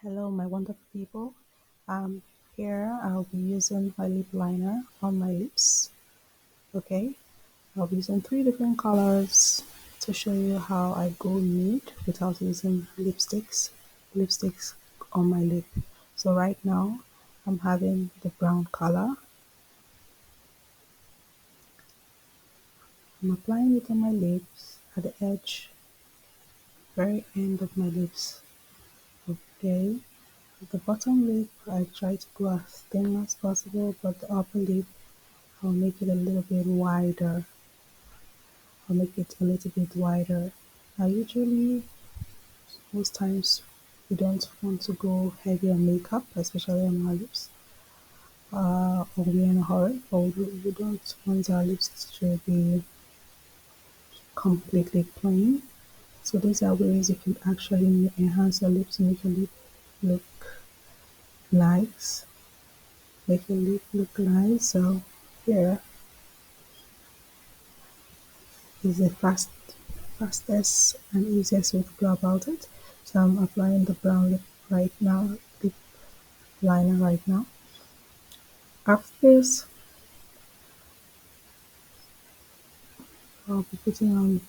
Hello, my wonderful people. Here I'll be using my lip liner on my lips. Okay, I'll be using three different colors to show you how I go nude without using lipsticks on my lip. So right now I'm having the brown color. I'm applying it on my lips at the edge, very end of my lips. Okay, the bottom lip I try to go as thin as possible, but the upper lip I'll make it a little bit wider. I'll make it a little bit wider. Now, usually, most times, we don't want to go heavy on makeup, especially on our lips, or we're in a hurry, or we don't want our lips to be completely plain. So these are ways you can actually enhance your lips, make your lip look nice, make your lip look nice. So here is the fastest and easiest way to go about it. So I'm applying the brown lip liner right now. After this, I'll be putting on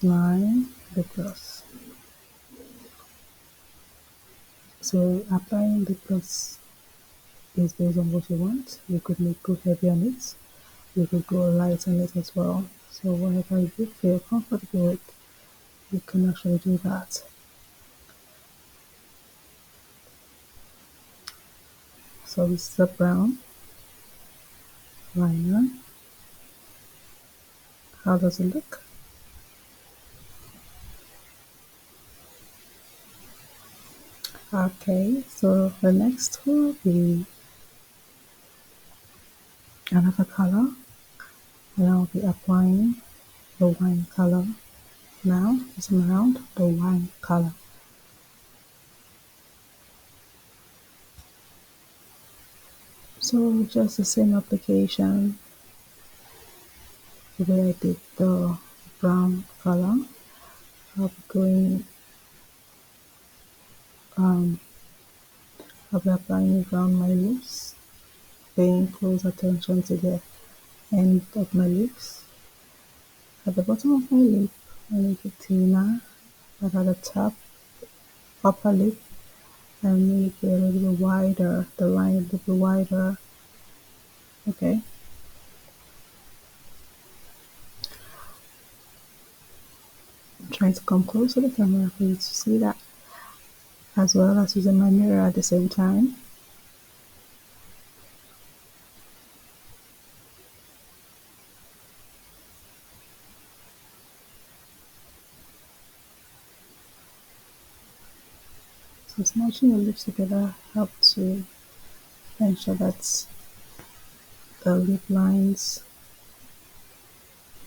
my lip gloss. So applying lip gloss is based on what you want. You could go heavy on it. You could go light on it as well. So whatever you feel comfortable with, you can actually do that. So this is the brown liner. How does it look? Okay, so the next will be another color, and I'll be applying the wine color. Now it's around the wine color. So just the same application, the way I did the brown color, I'll be going, um, I'll be applying it around my lips, paying close attention to the end of my lips. At the bottom of my lip, I make it thinner, but at the top, upper lip, I make it a little bit wider, the line a little bit wider. Okay, I'm trying to come close to the camera for you to see that, as well as using my mirror at the same time. So smudging your lips together helps to ensure that the lip lines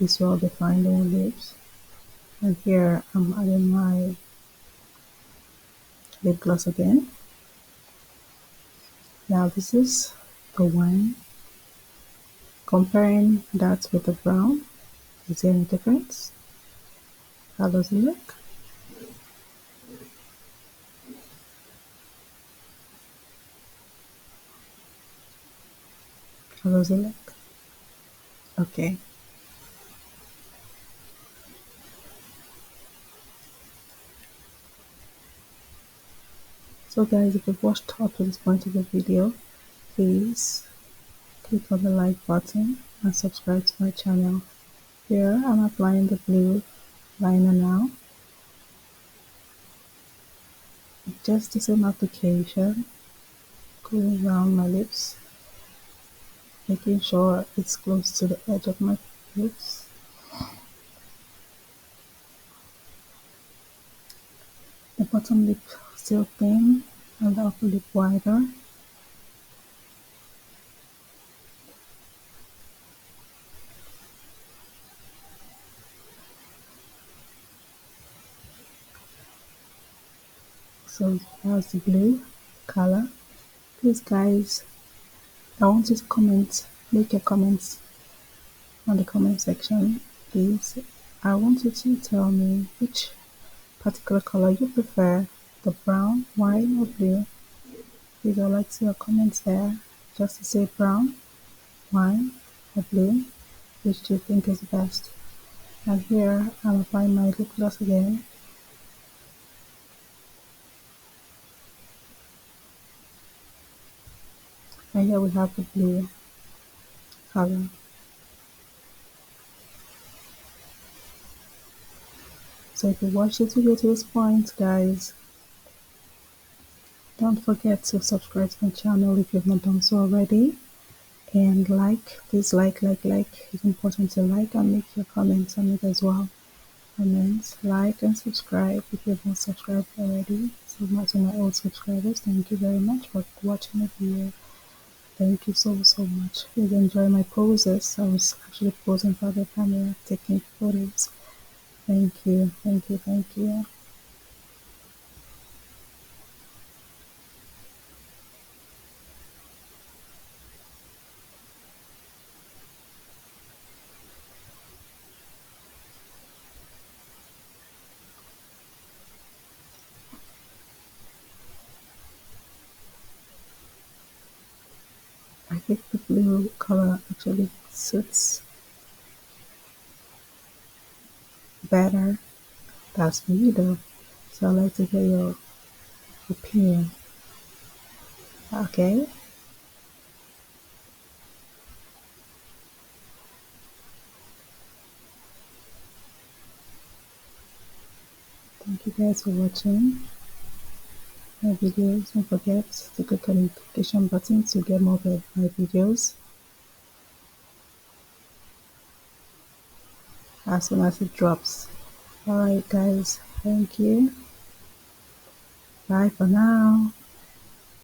is well defined in your lips. And here I'm adding my lip gloss again. Now this is the wine. Comparing that with the brown, is there any difference? How does it look? How does it look? Okay. So guys, if you've watched up to this point of the video, please click on the like button and subscribe to my channel. Here I'm applying the blue liner now. Just the same application, going around my lips, making sure it's close to the edge of my lips. The bottom lip still thin and the upper lip wider. So that's the blue color. Please guys, I want you to comment, make your comments on the comment section. Please, I want you to tell me which particular color you prefer the brown, white, or blue? Please, I'd like to see your comments there. Just to say brown, white, or blue. Which do you think is best? And here I'm applying my lip gloss again. And here we have the blue color. So if you watched this video to this point, guys, don't forget to subscribe to my channel if you've not done so already. And like, please like. It's important to like and make your comments on it as well. Comments, like, and subscribe if you've not subscribed already. So much to my old subscribers, thank you very much for watching the video. Thank you so much. Please enjoy my poses. I was actually posing for the camera, taking photos. Thank you. I think the blue color actually suits better. That's me though. So I'd like to hear your opinion. Okay? Thank you guys for watching my videos. Don't forget to click on the notification button to get more of my videos as soon as it drops. Alright guys, thank you. Bye for now.